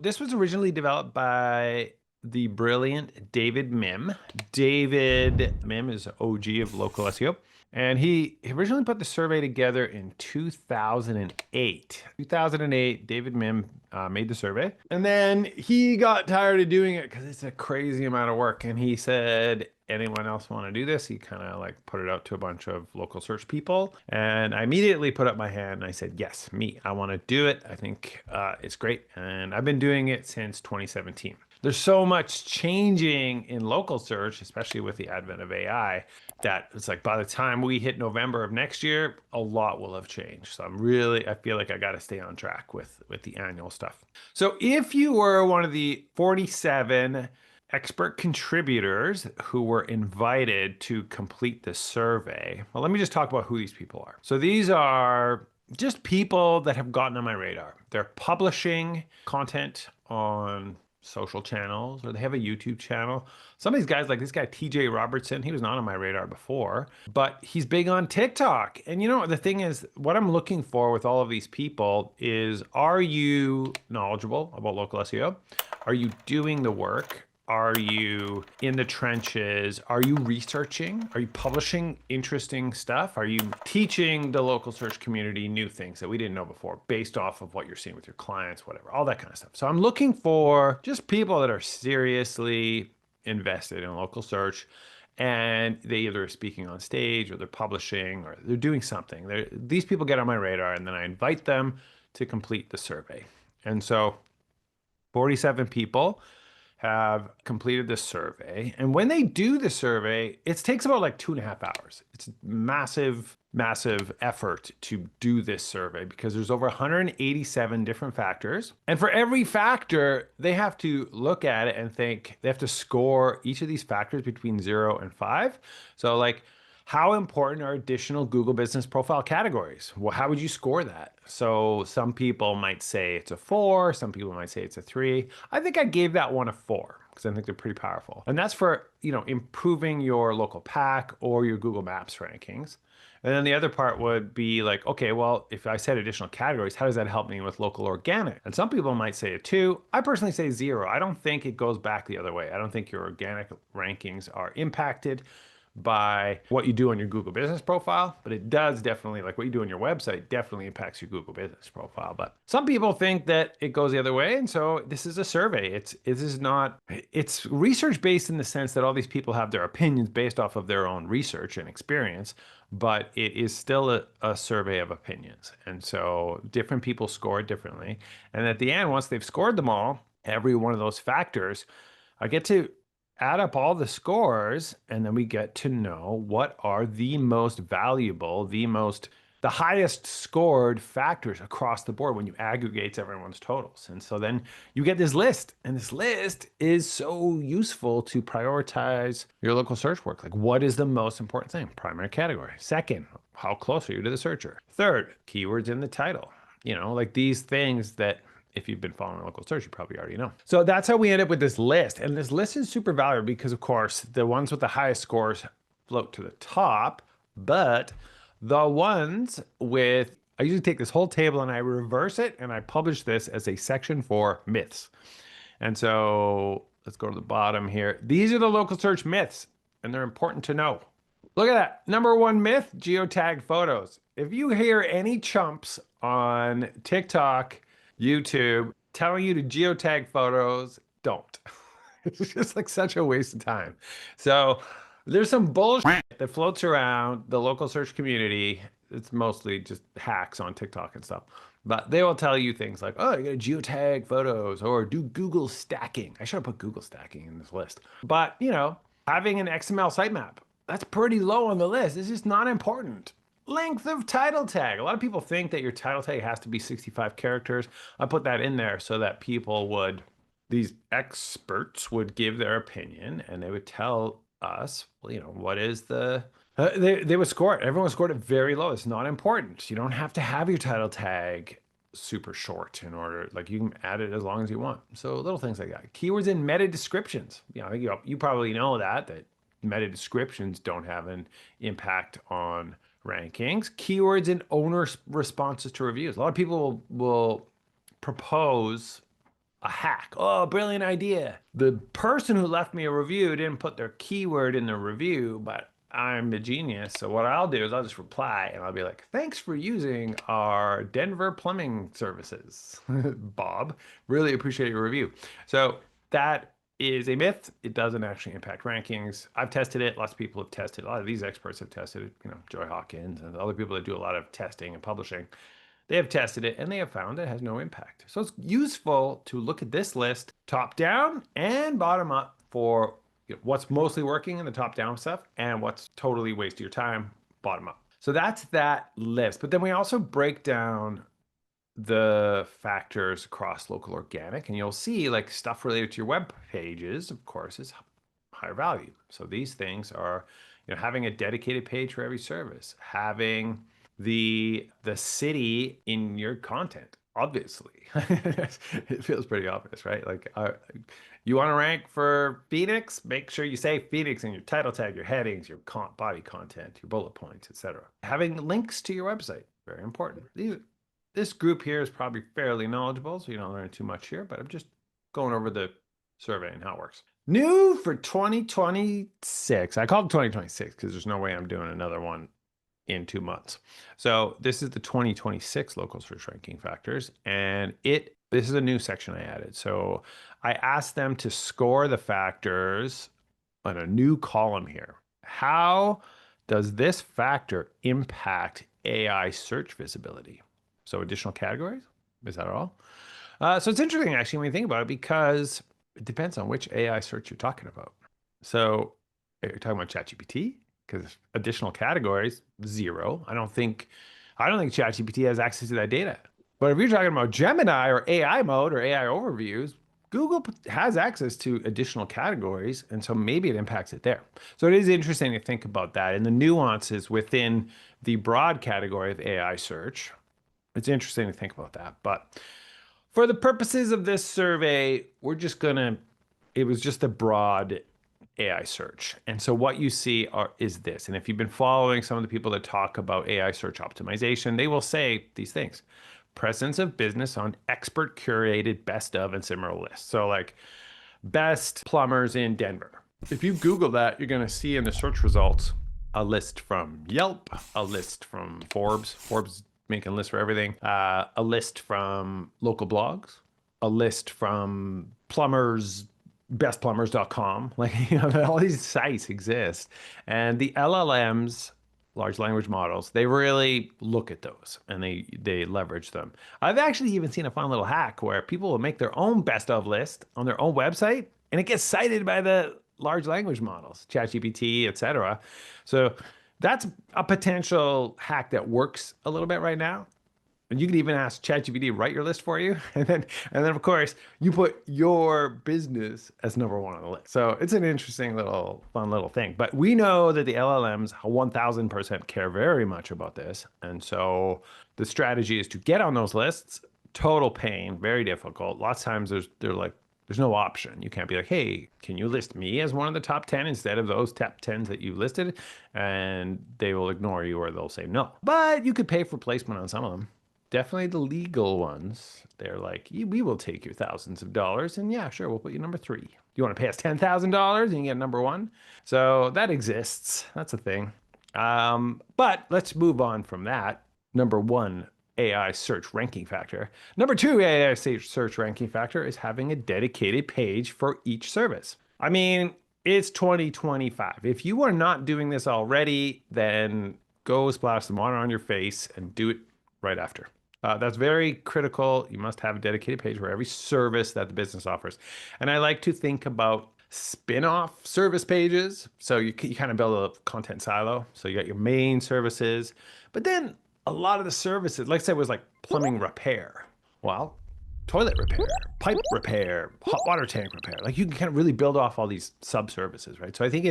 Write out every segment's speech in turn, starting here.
This was originally developed by the brilliant David Mim. David Mim is OG of local SEO. And he originally put the survey together in 2008. 2008, David Mim made the survey. And then he got tired of doing it because it's a crazy amount of work. And he said, anyone else want to do this? He kind of like put it out to a bunch of local search people. And I immediately put up my hand and I said, yes, me, I want to do it. I think it's great. And I've been doing it since 2017. There's so much changing in local search, especially with the advent of AI, that it's like by the time we hit November of next year, a lot will have changed. So I feel like I got to stay on track with the annual stuff. So if you were one of the 47 expert contributors who were invited to complete the survey, well, let me just talk about who these people are. So these are just people that have gotten on my radar. They're publishing content on social channels, or they have a YouTube channel. Some of these guys, like this guy TJ Robertson, he was not on my radar before, but he's big on TikTok. And you know, the thing is, what I'm looking for with all of these people is, are you knowledgeable about local SEO? Are you doing the work? Are you in the trenches? Are you researching? Are you publishing interesting stuff? Are you teaching the local search community new things that we didn't know before based off of what you're seeing with your clients, whatever, all that kind of stuff. So I'm looking for just people that are seriously invested in local search, and they either are speaking on stage or they're publishing or they're doing something. These people get on my radar, and then I invite them to complete the survey. And so 47 people have completed this survey. And when they do the survey, it takes about like 2.5 hours. It's massive, massive effort to do this survey because there's over 187 different factors. And for every factor, they have to look at it and think, they have to score each of these factors between 0 and 5. So like, how important are additional Google Business Profile categories? Well, how would you score that? So some people might say it's a 4, some people might say it's a 3. I think I gave that one a 4 because I think they're pretty powerful. And that's for, improving your local pack or your Google Maps rankings. And then the other part would be like, okay, well, if I said additional categories, how does that help me with local organic? And some people might say a 2. I personally say 0. I don't think it goes back the other way. I don't think your organic rankings are impacted by what you do on your Google Business Profile, but it does definitely, like what you do on your website, definitely impacts your Google Business Profile. But some people think that it goes the other way, and so this is a survey. It's research based in the sense that all these people have their opinions based off of their own research and experience, but it is still a survey of opinions, and so different people score differently. And at the end, once they've scored them all, every one of those factors, I get to add up all the scores, and then we get to know what are the most valuable, the highest scored factors across the board when you aggregate everyone's totals. And so then you get this list, and this list is so useful to prioritize your local search work. Like, what is the most important thing? Primary category. Second, how close are you to the searcher? Third, keywords in the title. Like these things that, if you've been following local search, you probably already know. So that's how we end up with this list. And this list is super valuable because, of course, the ones with the highest scores float to the top, but the ones with, I usually take this whole table and I reverse it and I publish this as a section for myths. And so let's go to the bottom here. These are the local search myths, and they're important to know. Look at that. Number 1 myth, geotag photos. If you hear any chumps on TikTok, YouTube telling you to geotag photos, don't. It's just like such a waste of time. So there's some bullshit that floats around the local search community. It's mostly just hacks on TikTok and stuff. But they will tell you things like, oh, you gotta geotag photos or do Google stacking. I should have put Google stacking in this list. But, having an XML sitemap, that's pretty low on the list. It's just not important. Length of title tag. A lot of people think that your title tag has to be 65 characters. I put that in there so that these experts would give their opinion, and they would tell us, what is they would score it. Everyone scored it very low. It's not important. You don't have to have your title tag super short in order, like you can add it as long as you want. So little things like that. Keywords in meta descriptions. You probably know that meta descriptions don't have an impact on rankings. Keywords in owner responses to reviews. A lot of people will propose a hack. Oh, brilliant idea. The person who left me a review didn't put their keyword in the review, but I'm a genius. So what I'll do is I'll just reply and I'll be like, thanks for using our Denver plumbing services, Bob. Really appreciate your review. So that is a myth. It doesn't actually impact rankings. I've tested it. Lots of people have tested. A lot of these experts have tested it. You know, Joy Hawkins and other people that do a lot of testing and publishing. They have tested it and they have found it has no impact. So it's useful to look at this list top down and bottom up for what's mostly working in the top down stuff and what's totally wasting your time bottom up. So that's that list. But then we also break down the factors across local organic, and you'll see like stuff related to your web pages, of course, is higher value. So these things are, having a dedicated page for every service, having the city in your content, obviously. It feels pretty obvious, right? Like, you want to rank for Phoenix, make sure you say Phoenix in your title tag, your headings, your body content, your bullet points, etc. Having links to your website, very important. This group here is probably fairly knowledgeable, so you don't learn too much here, but I'm just going over the survey and how it works. New for 2026. I call it 2026 because there's no way I'm doing another one in 2 months. So this is the 2026 local search ranking factors, and this is a new section I added. So I asked them to score the factors on a new column here. How does this factor impact AI search visibility? So additional categories, is that all? So it's interesting actually when you think about it, because it depends on which AI search you're talking about. So you're talking about ChatGPT, because additional categories, 0. I don't think ChatGPT has access to that data. But if you're talking about Gemini or AI mode or AI overviews, Google has access to additional categories, and so maybe it impacts it there. So it is interesting to think about that and the nuances within the broad category of AI search. It's interesting to think about that. But for the purposes of this survey, it was just a broad AI search. And so what you see is this. And if you've been following some of the people that talk about AI search optimization, they will say these things. Presence of business on expert curated best of and similar lists. So like best plumbers in Denver. If you Google that, you're going to see in the search results a list from Yelp, a list from Forbes. Forbes making lists for everything. A list from local blogs, a list from plumbers, bestplumbers.com. Like, all these sites exist. And the LLMs, large language models, they really look at those and they leverage them. I've actually even seen a fun little hack where people will make their own best of list on their own website and it gets cited by the large language models, ChatGPT, etc. So that's a potential hack that works a little bit right now. And you can even ask ChatGPT to write your list for you. And then of course, you put your business as number 1 on the list. So it's an interesting fun little thing. But we know that the LLMs 1000% care very much about this. And so the strategy is to get on those lists. Total pain, very difficult. Lots of times there's no option. You can't be like, hey, can you list me as one of the top 10 instead of those top 10s that you listed? And they will ignore you or they'll say no. But you could pay for placement on some of them. Definitely the legal ones. They're like, we will take your thousands of dollars and yeah, sure, we'll put you number 3. You want to pay us $10,000 and you get number 1? So that exists. That's a thing. But let's move on from that. Number 1, AI search ranking factor. Number 2 AI search ranking factor is having a dedicated page for each service. I mean, it's 2025. If you are not doing this already, then go splash some water on your face and do it right after. That's very critical. You must have a dedicated page for every service that the business offers. And I like to think about spin-off service pages. So you kind of build a content silo. So you got your main services, but then a lot of the services, like say it was like plumbing repair. Well, toilet repair, pipe repair, hot water tank repair. Like you can kind of really build off all these sub-services, right? So I think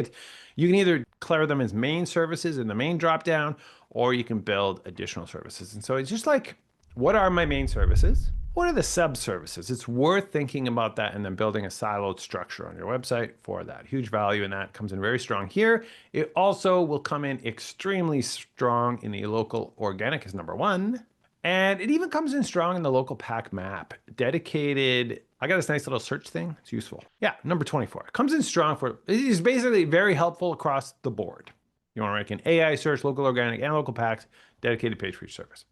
you can either declare them as main services in the main dropdown, or you can build additional services. And so it's just like, what are my main services? What are the sub-services? It's worth thinking about that and then building a siloed structure on your website for that. Huge value in that comes in very strong here. It also will come in extremely strong in the local organic as number 1. And it even comes in strong in the local pack map. Dedicated, I got this nice little search thing. It's useful. Yeah, number 24. It comes in strong for, it is basically very helpful across the board. You want to rank in AI search, local organic, and local packs, dedicated page for each service.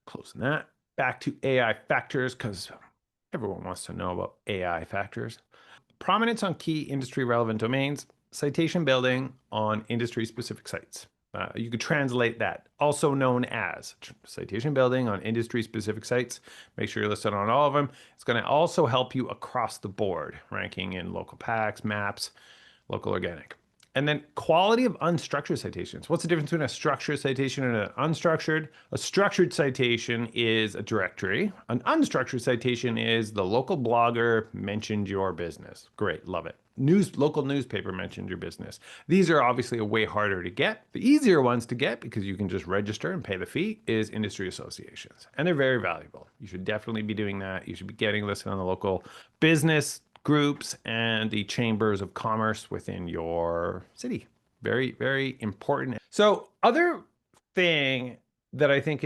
Closing that. Back to AI factors, because everyone wants to know about AI factors. Prominence on key industry relevant domains, citation building on industry specific sites. You could translate that, also known as citation building on industry specific sites. Make sure you're listed on all of them. It's going to also help you across the board, ranking in local packs, maps, local organic. And then quality of unstructured citations. What's the difference between a structured citation and an unstructured? A structured citation is a directory. An unstructured citation is the local blogger mentioned your business. Great, love it. Local newspaper mentioned your business. These are obviously way harder to get. The easier ones to get, because you can just register and pay the fee, is industry associations. And they're very valuable. You should definitely be doing that. You should be getting listed on the local business groups and the chambers of commerce within your city. Very, very important. So other thing that I think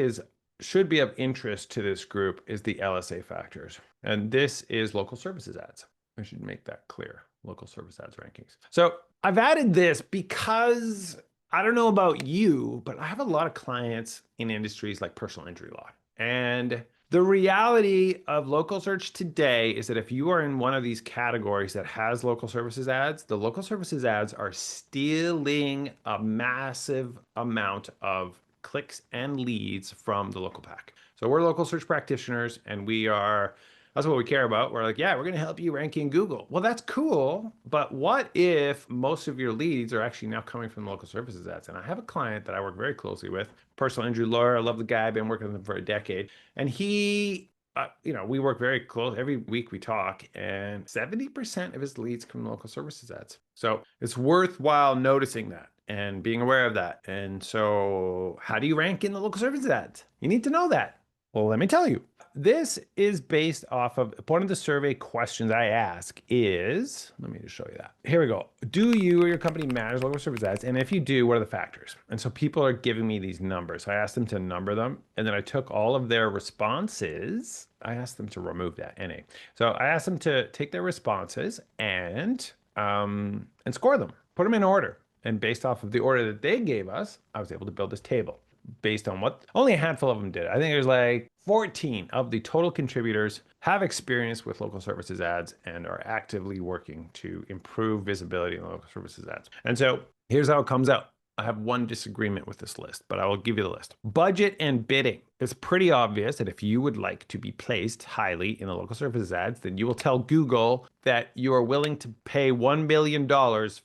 should be of interest to this group is the LSA factors. And this is local services ads. I should make that clear. Local service ads rankings. So I've added this because I don't know about you, but I have a lot of clients in industries like personal injury law. And the reality of local search today is that if you are in one of these categories that has local services ads, the local services ads are stealing a massive amount of clicks and leads from the local pack. So we're local search practitioners and that's what we care about. We're like, yeah, we're going to help you rank in Google. Well, that's cool. But what if most of your leads are actually now coming from local services ads? And I have a client that I work very closely with, personal injury lawyer. I love the guy. I've been working with him for a decade. And he, we work very close. Every week we talk, and 70% of his leads come from local services ads. So it's worthwhile noticing that and being aware of that. And so how do you rank in the local services ads? You need to know that. Well, let me tell you. This is based off of one of the survey questions I ask is, let me just show you that. Here we go. Do you or your company manage local service ads? And if you do, what are the factors? And so people are giving me these numbers. So I asked them to number them. And then I took all of their responses. I asked them to remove that NA. So I asked them to take their responses and score them, put them in order. And based off of the order that they gave us, I was able to build this table based on what only a handful of them did. I think there's like 14 of the total contributors have experience with local services ads and are actively working to improve visibility in local services ads. And so here's how it comes out. I have one disagreement with this list, but I will give you the list. Budget and bidding. It's pretty obvious that if you would like to be placed highly in the local services ads, then you will tell Google that you are willing to pay $1 million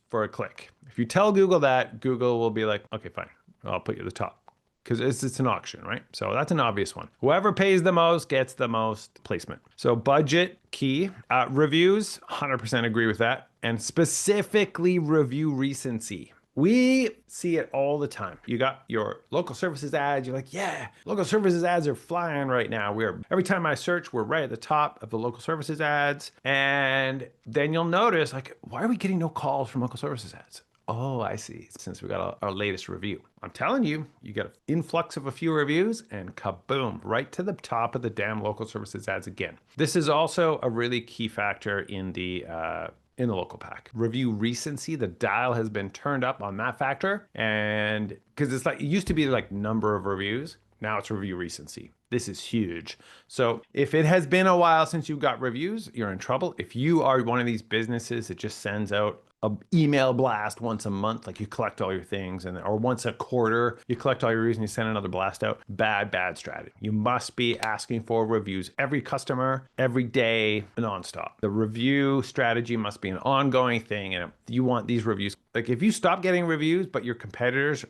for a click. If you tell Google that, Google will be like, okay, fine, I'll put you at the top. Because it's an auction, right? So that's an obvious one. Whoever pays the most gets the most placement. So budget, key. Reviews, 100% agree with that. And specifically review recency. We see it all the time. You got your local services ads. You're like, yeah, local services ads are flying right now. Every time I search, we're right at the top of the local services ads. And then you'll notice, like, why are we getting no calls from local services ads? Oh, I see. Since we got our latest review. I'm telling you, you get an influx of a few reviews and kaboom, right to the top of the damn local services ads again. This is also a really key factor in the local pack. Review recency, the dial has been turned up on that factor. And because it's like, it used to be like number of reviews. Now it's review recency. This is huge. So if it has been a while since you got reviews, you're in trouble. If you are one of these businesses that just sends out an email blast once a month, like you collect all your things, or once a quarter, you collect all your reviews and you send another blast out. Bad strategy. You must be asking for reviews every customer, every day, nonstop. The review strategy must be an ongoing thing. And you want these reviews. Like if you stop getting reviews, but your competitors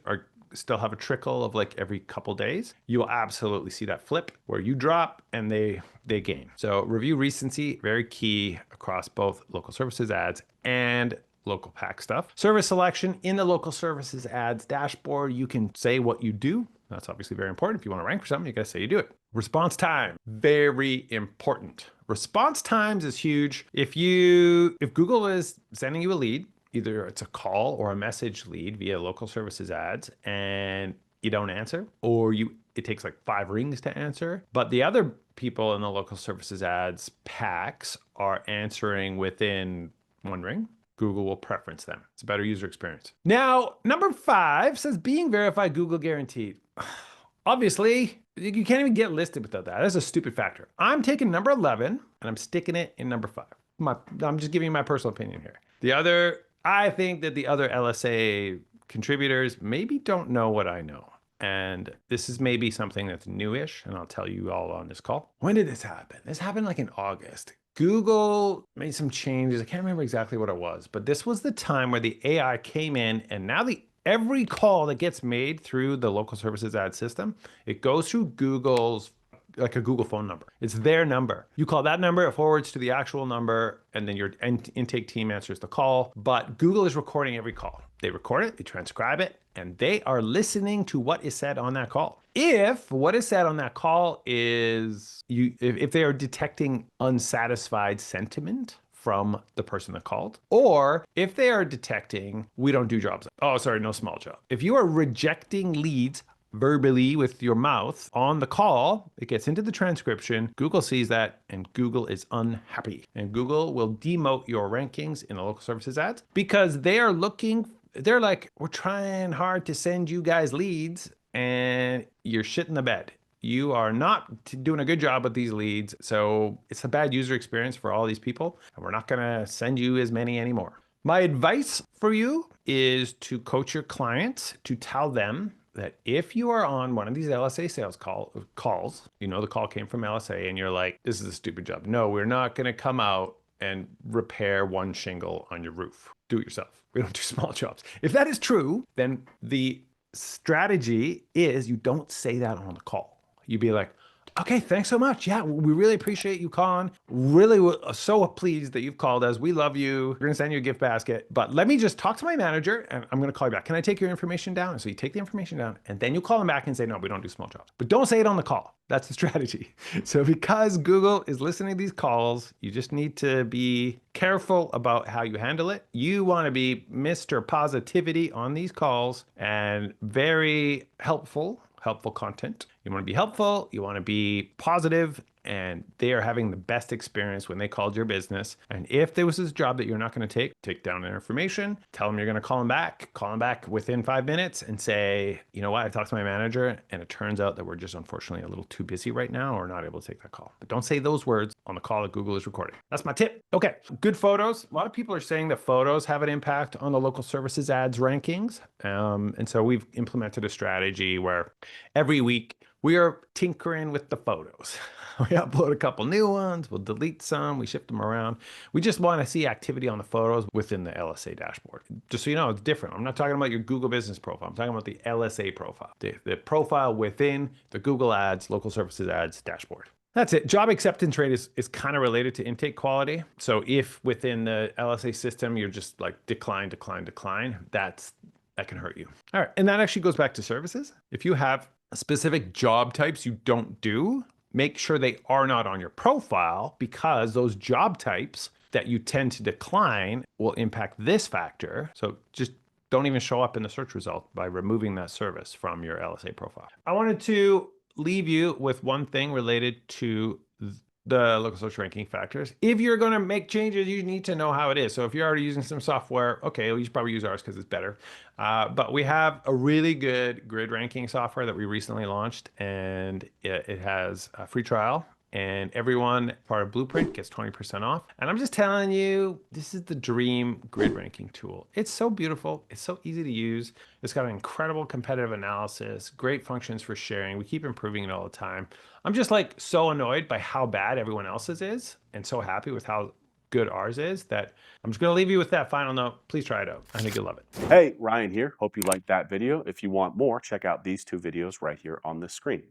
still have a trickle of like every couple days, you will absolutely see that flip where you drop and they gain. So review recency, very key across both local services ads and local pack stuff. Service selection in the local services ads dashboard, you can say what you do. That's obviously very important. If you want to rank for something, you got to say you do it. Response time, very important. Response times is huge. If Google is sending you a lead, either it's a call or a message lead via local services ads, and you don't answer, or you it takes like 5 rings to answer. But the other people in the local services ads packs are answering within 1 ring. Google will preference them. It's a better user experience. Now, number 5 says being verified Google guaranteed. Obviously, you can't even get listed without that. That's a stupid factor. I'm taking number 11 and I'm sticking it in number 5. I'm just giving you my personal opinion here. I think that the other LSA contributors maybe don't know what I know. And this is maybe something that's newish, and I'll tell you all on this call. When did this happen? This happened like in August. Google made some changes. I can't remember exactly what it was, but this was the time where the AI came in, and now every call that gets made through the local services ad system, it goes through Google's, like a Google phone number. It's their number. You call that number, it forwards to the actual number, and then your intake team answers the call. But Google is recording every call. They record it, they transcribe it, and they are listening to what is said on that call. If what is said on that call is, if they are detecting unsatisfied sentiment from the person that called, or if they are detecting, we don't do jobs. Oh, sorry, no small job. If you are rejecting leads verbally with your mouth on the call, it gets into the transcription. Google sees that and Google is unhappy. And Google will demote your rankings in the local services ads because they're like, we're trying hard to send you guys leads and you're shitting the bed. You are not doing a good job with these leads. So it's a bad user experience for all these people. And we're not going to send you as many anymore. My advice for you is to coach your clients to tell them that if you are on one of these LSA sales calls, you know the call came from LSA and you're like, this is a stupid job. No, we're not going to come out and repair 1 shingle on your roof. Do it yourself. We don't do small jobs. If that is true, then the strategy is you don't say that on the call. You'd be like, okay, thanks so much. Yeah, we really appreciate you calling. Really so pleased that you've called us. We love you. We're going to send you a gift basket. But let me just talk to my manager and I'm going to call you back. Can I take your information down? And so you take the information down and then you call them back and say, no, we don't do small jobs. But don't say it on the call. That's the strategy. So because Google is listening to these calls, you just need to be careful about how you handle it. You want to be Mr. Positivity on these calls and very helpful content. You want to be helpful, you want to be positive, and they are having the best experience when they called your business. And if there was this job that you're not going to take down their information, tell them you're going to call them back within 5 minutes and say, you know what, I talked to my manager and it turns out that we're just unfortunately a little too busy right now or not able to take that call. But don't say those words on the call that Google is recording. That's my tip. Okay, good photos. A lot of people are saying that photos have an impact on the local services ads rankings. And so we've implemented a strategy where every week we are tinkering with the photos. We upload a couple new ones, we'll delete some, we shift them around. We just want to see activity on the photos within the LSA dashboard. Just so you know, it's different. I'm not talking about your Google business profile. I'm talking about the LSA profile, the profile within the Google Ads, local services ads dashboard. That's it. Job acceptance rate is kind of related to intake quality. So if within the LSA system, you're just like decline, that can hurt you. All right. And that actually goes back to services. If you have specific job types you don't do, make sure they are not on your profile because those job types that you tend to decline will impact this factor. So just don't even show up in the search result by removing that service from your LSA profile. I wanted to leave you with one thing related to the local search ranking factors. If you're going to make changes, you need to know how it is. So if you're already using some software, okay, well, you should probably use ours because it's better. But we have a really good grid ranking software that we recently launched, and it has a free trial. And everyone part of Blueprint gets 20% off. And I'm just telling you, this is the dream grid ranking tool. It's so beautiful. It's so easy to use. It's got an incredible competitive analysis, great functions for sharing. We keep improving it all the time. I'm just like so annoyed by how bad everyone else's is and so happy with how good ours is that I'm just going to leave you with that final note. Please try it out. I think you'll love it. Hey, Ryan here. Hope you liked that video. If you want more, check out these 2 videos right here on the screen.